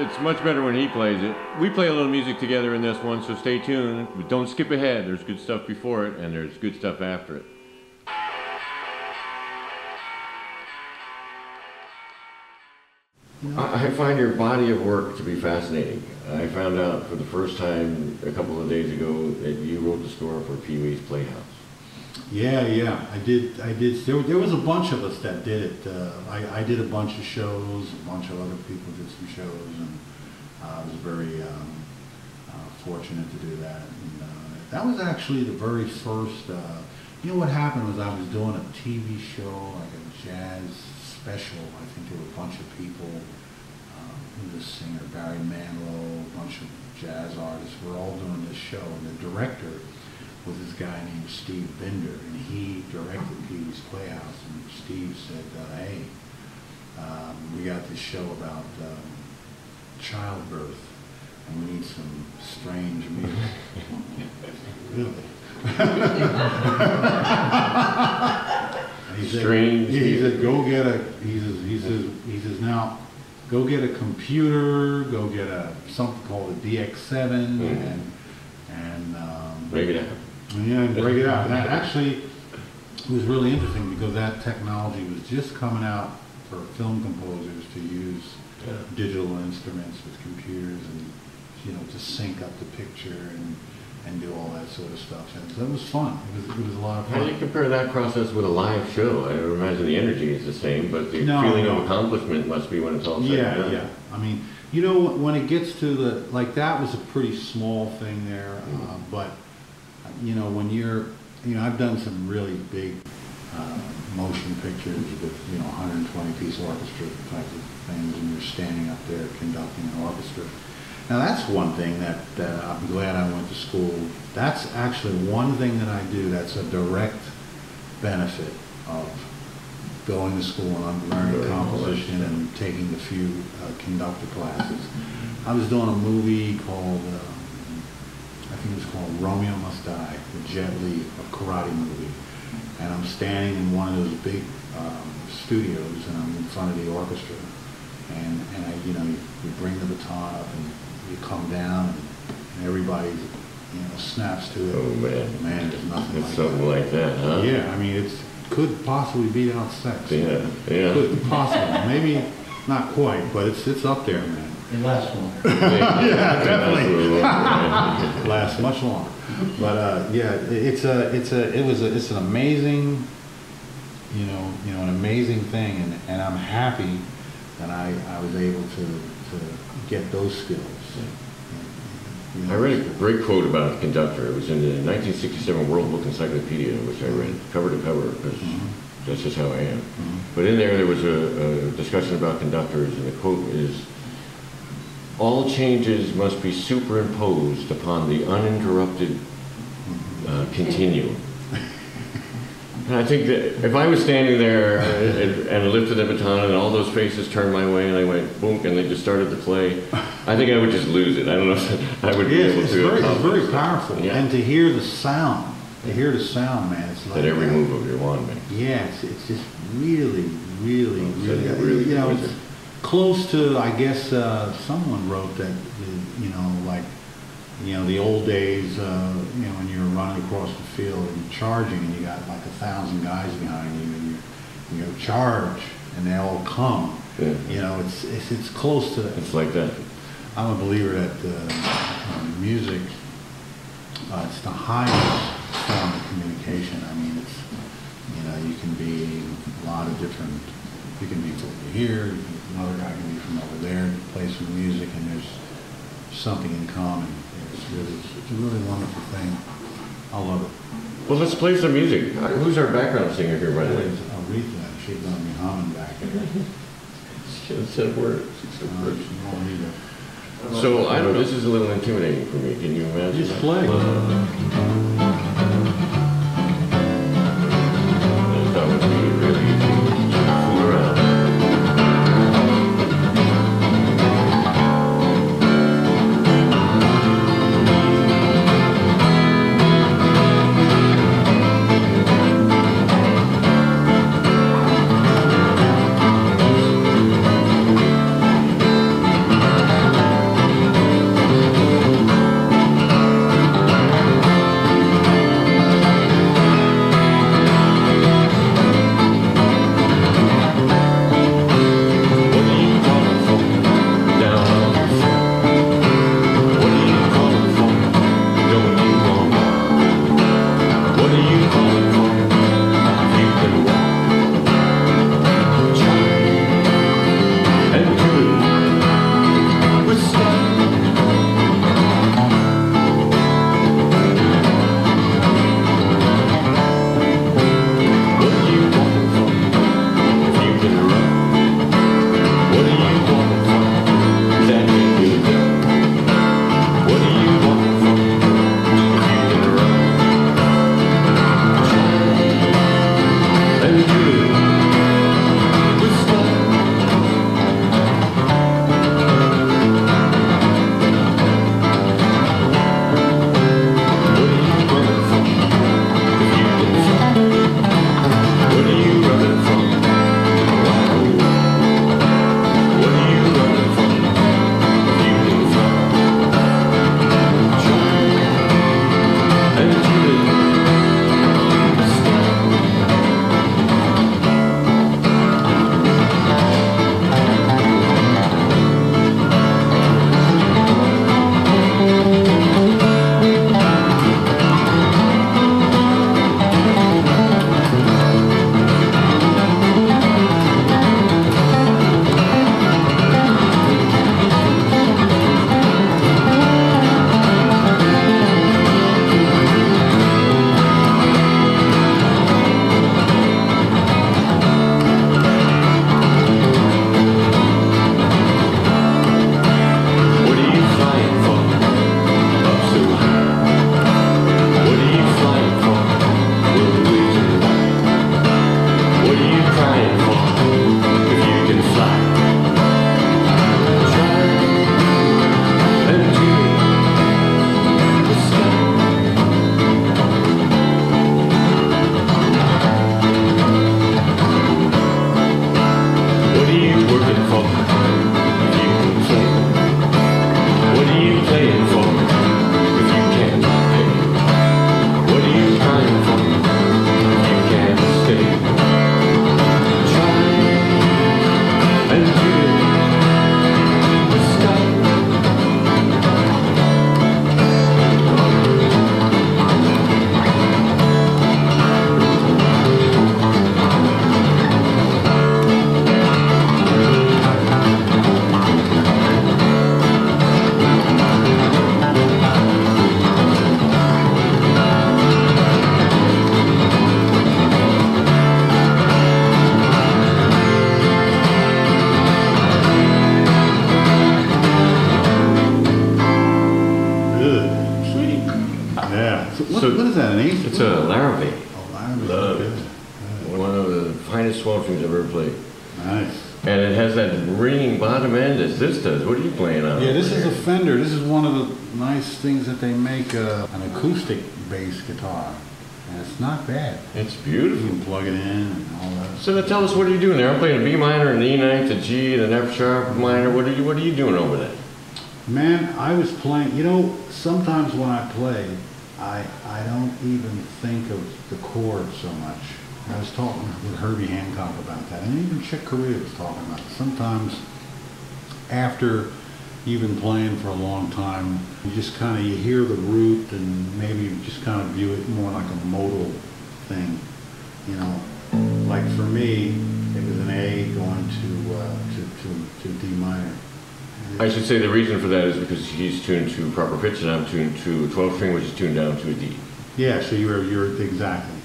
it's much better when he plays it. We play a little music together in this one, so stay tuned. But don't skip ahead. There's good stuff before it, and there's good stuff after it. I find your body of work to be fascinating. I found out for the first time a couple of days ago that you wrote the score for Pee Wee's Playhouse. Yeah, I did. There was a bunch of us that did it. I did a bunch of shows, a bunch of other people did some shows, and I was very fortunate to do that. And, that was actually the very first, you know what happened was I was doing a TV show, like a jazz special. I think there were a bunch of people, the singer Barry Manilow, a bunch of jazz artists, we're all doing this show, and the director was this guy named Steve Binder, and he directed Pee Wee's Playhouse, and Steve said, hey, we got this show about childbirth, and we need some strange music. Really? He said, go get a, he says, now, go get a computer, go get something called a DX7, and break it out. Yeah, and break it out. And that actually was really interesting because that technology was just coming out for film composers to use digital instruments with computers and, you know, to sync up the picture and do all that sort of stuff. And so it was fun. It was a lot of fun. How do you compare that process with a live show? I imagine the energy is the same, but the feeling of accomplishment must be when it's all said and done. Yeah. I mean, you know, when it gets to the, like that was a pretty small thing there, but you know, when you're, you know, I've done some really big motion pictures with, you know, 120-piece orchestra type of things, and you're standing up there conducting an orchestra. Now that's one thing that I'm glad I went to school. That's actually one thing that I do that's a direct benefit of going to school and learning composition and taking a few conductor classes. I was doing a movie called, I think it was called Romeo Must Die, the Jet Li karate movie. And I'm standing in one of those big studios, and I'm in front of the orchestra. And I, you know, you bring the baton up and you come down, and everybody, you know, snaps to it. Oh man, there's nothing it's like something that. like that, huh? Yeah, I mean, it could possibly beat out sex. Yeah. Could possibly, maybe not quite, but it's up there, man. It lasts longer. Yeah, definitely. Lasts much longer. But yeah, it's an amazing, you know, an amazing thing, and I'm happy that I was able to get those skills. You know, I read a great quote about a conductor. It was in the 1967 World Book Encyclopedia, which I read cover to cover, because that's just how I am. But in there was a discussion about conductors, and the quote is, all changes must be superimposed upon the uninterrupted continuum. And I think that if I was standing there and lifted the baton and all those faces turned my way and I went boom and they just started to play, I think I would just lose it. I don't know if I would be able to. It's very powerful. Yeah. And to hear the sound, man, it's like that every move of your wand makes. Yeah, it's just really, you know, it's close to, I guess, someone wrote that, you know, like, you know, the old days, you know, when you were running across the field and charging, and you got like 1,000 guys behind you, and you know, charge, and they all come. Yeah. You know, it's close to that. It's like that. I'm a believer that music, it's the highest form of communication. I mean, it's, you know, you can be a lot of different. You can be from here. Another guy can be from over there and play some music, and there's something in common. It's a really wonderful thing. I love it. Well, let's play some music. Who's our background singer here, by the way? Aretha. She's going to be humming back here. She said words. She won't either. So, I don't know, this is a little intimidating for me. Can you imagine? Just play. That would be really easy to fool around. what is that, an eighth? It's a Larrabee. Oh, Larrabee. Love it. Good. One of the finest 12 strings I've ever played. Nice. And it has that ringing bottom end as this does. What are you playing on? Yeah, this is a Fender. This is one of the nice things that they make, an acoustic bass guitar. And it's not bad. It's You beautiful. can plug it in and all that. So now tell us, what are you doing there? I'm playing a B minor, an E ninth, a G, and an F sharp minor. What are you doing over there? Man, I was playing, you know, sometimes when I play, I don't even think of the chords so much. I was talking with Herbie Hancock about that, and even Chick Corea was talking about it. Sometimes after you've been playing for a long time, you just kind of, you hear the root and maybe you just kind of view it more like a modal thing, you know. Like for me, it was an A going to D minor. I should say the reason for that is because he's tuned to proper pitch and I'm tuned to a 12 string, which is tuned down to a D. Yeah, so you're exactly.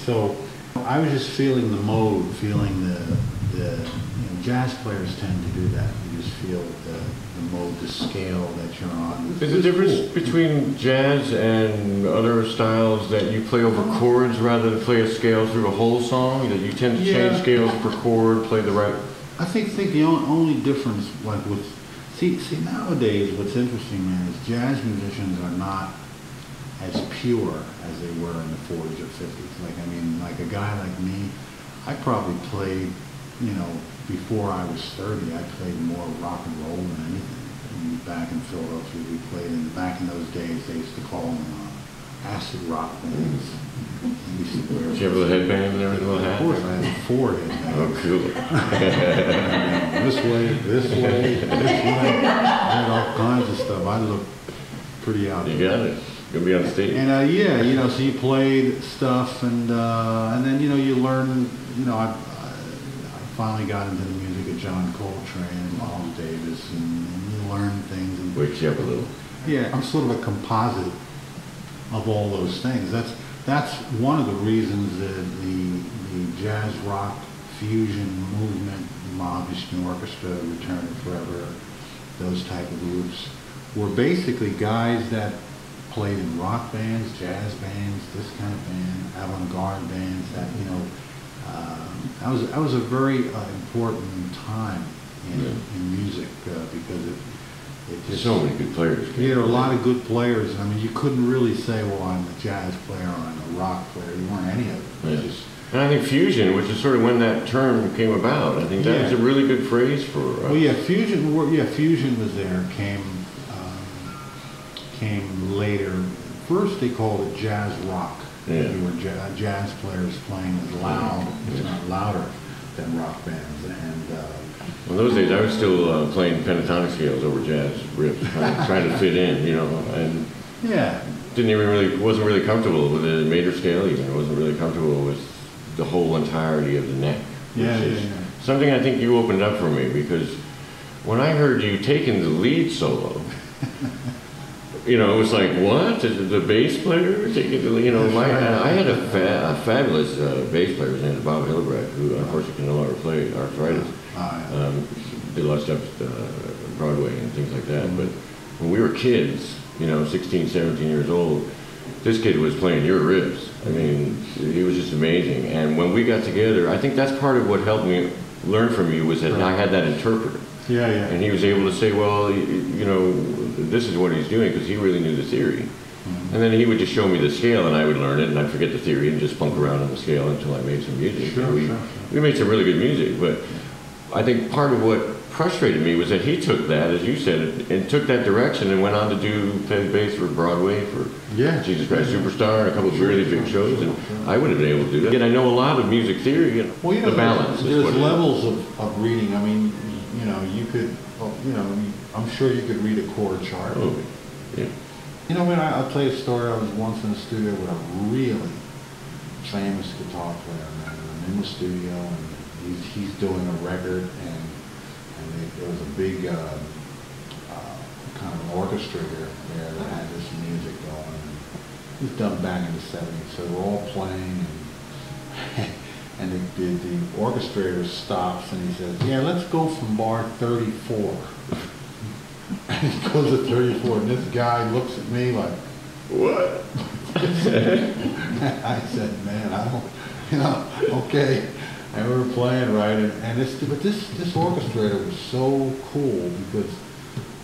So I was just feeling the mode, feeling the jazz players tend to do that. You just feel the mode, the scale that you're on. Is the difference between jazz and other styles that you play over chords rather than play a scale through a whole song? That you tend to change scales per chord, play the right? I think the only difference, like with, see nowadays, what's interesting, man, is jazz musicians are not as pure as they were in the 40s or 50s. Like, I mean, like a guy like me, I probably played, you know, before I was 30, I played more rock and roll than anything. I mean, back in Philadelphia, we played, back in those days, they used to call them acid rock bands. We used to wear. Did you have a little headband and everything, little hat? Of course, I had 4 headbands. Oh, cool. This way, this way. I had all kinds of stuff. I looked pretty out there. You got it. You'll be on stage. And yeah, you know, so you played stuff, and then, you know, you learn. You know, I finally got into the music of John Coltrane and Miles Davis, and you learn things. And Wakes you up a little. yeah, I'm sort of a composite of all those things. That's one of the reasons that the jazz rock fusion movement, Mahavishnu Orchestra, Return to Forever, those type of groups, were basically guys that played in rock bands, jazz bands, this kind of band, avant-garde bands. That, you know, that was a very important time in music because it just, so many good players. yeah, there were a lot of good players. I mean, you couldn't really say, well, I'm a jazz player or I'm a rock player. You weren't any of it. Yeah. Just, And I think fusion, which is sort of when that term came about, I think that was a really good phrase for us. well, yeah, fusion was there. Came later. First, they called it jazz rock. Yeah. They were jazz players playing as loud, if not louder, than rock bands. And well, those days I was still playing pentatonic scales over jazz riffs, trying to fit in, you know, and yeah, wasn't really comfortable with the major scale even. I wasn't really comfortable with the whole entirety of the neck. yeah. Something I think you opened up for me, because when I heard you taking the lead solo, you know, it was like, what? The bass player taking the lead? You know, I had a fabulous bass player. His name is Bob Hillebrand, who unfortunately can no longer play arthritis. Did a lot of stuff Broadway and things like that. But when we were kids, you know, 16, 17 years old, this kid was playing your riffs. I mean, he was just amazing. And when we got together, I think that's part of what helped me learn from you, was that I had that interpreter. Yeah. And he was able to say, well, you know, this is what he's doing, because he really knew the theory. And then he would just show me the scale, and I would learn it, and I'd forget the theory and just punk around on the scale until I made some music. Sure. We made some really good music, but I think part of what frustrated me was that he took that, as you said, and took that direction and went on to do bass for Broadway, for Jesus Christ Superstar, and a couple of really big shows, and I wouldn't have been able to do that. And I know a lot of music theory, and Well, you know, the balance. There's levels of reading. I mean, you know, you could, you know, I'm sure you could read a chord chart. Oh, yeah. You know, I'll tell you a story. I was once in the studio with a really famous guitar player, man. And I'm in the studio, and he's doing a record, and there was a big kind of an orchestra there that had this music going. And it was done back in the 70s, so we're all playing, and the orchestrator stops and he says, yeah, let's go from bar 34. And he goes to 34, and this guy looks at me like, What? I said, man, I don't, okay. And we were playing, right, and this orchestrator was so cool because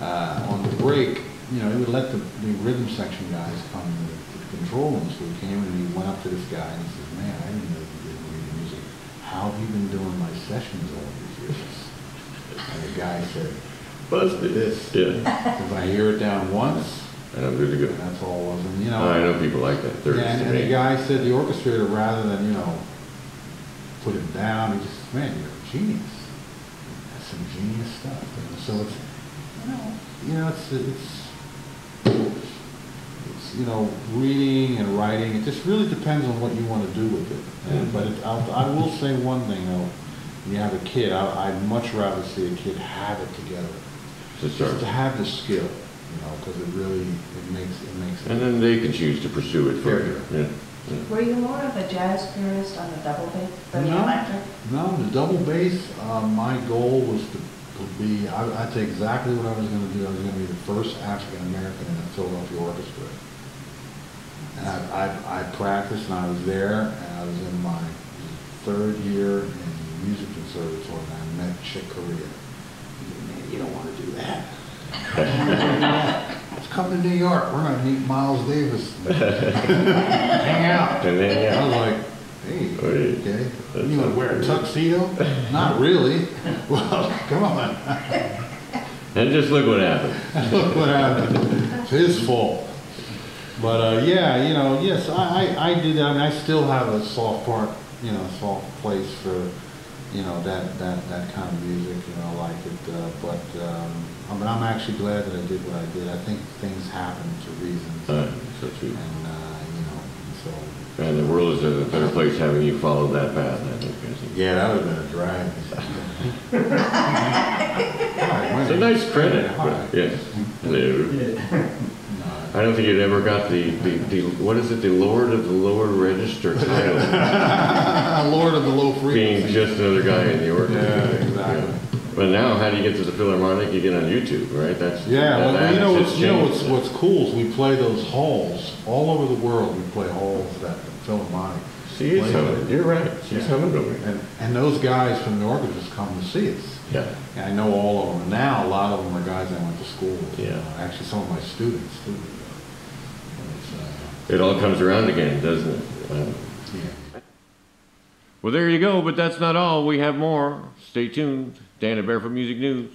on the break, he would let the rhythm section guys come to the control room. So he came and he went up to this guy and he said, man, I didn't know you did reading music. How have you been doing my sessions all these years? And the guy said, busted. This. Yeah. If I hear it down once, and I'm good to go. and that's all it was. And, I know people like that. Yeah, and the guy said the orchestrator, rather than, put him down, he just, man, you're a genius. That's some genius stuff. So it's, reading and writing, it just really depends on what you want to do with it. But I will say one thing, though. When you have a kid, I'd much rather see a kid have it together. Just to have the skill, because it makes it. And then they can choose to pursue it further. Yeah. Were you more of a jazz purist on the double bass than the electric? No, the double bass, my goal was to be, I'd say exactly what I was going to do. I was going to be the first African American in the Philadelphia Orchestra. And I practiced and I was there, and I was in my third year in the music conservatory, and I met Chick Corea. He said, man, you don't want to do that. Let's come to New York. We're going to meet Miles Davis. Hang out. And then, I was like, hey, okay. You want to wear a tuxedo? Not really. Well, come on. And just look what happened. Look what happened. It's his fault. But yes, I do that. I mean, I still have a soft part, soft place for, that kind of music. I like it. But I'm actually glad that I did what I did. I think things happen for reasons. So true. And so. And the world is a better place having you follow that path, I think. Yeah, that would have been a drag. It's a nice credit, but yes. Hello. I don't think you'd ever got the what is it, the Lord of the Lower Register title. Lord of the Low Frequency. Being just another guy in the orchestra. Yeah, exactly. Yeah. But now, how do you get to the Philharmonic? You get on YouTube, right? What's cool is we play those halls all over the world. We play halls at the Philharmonic. She is humming. You're right. She's humming over there. And those guys from the orchestras come to see us. Yeah. And I know all of them. And now a lot of them are guys I went to school with. Yeah. Actually, some of my students too. It all comes around again, doesn't it? Yeah. Well, there you go, but that's not all. We have more. Stay tuned. Dan at Barefoot Music News.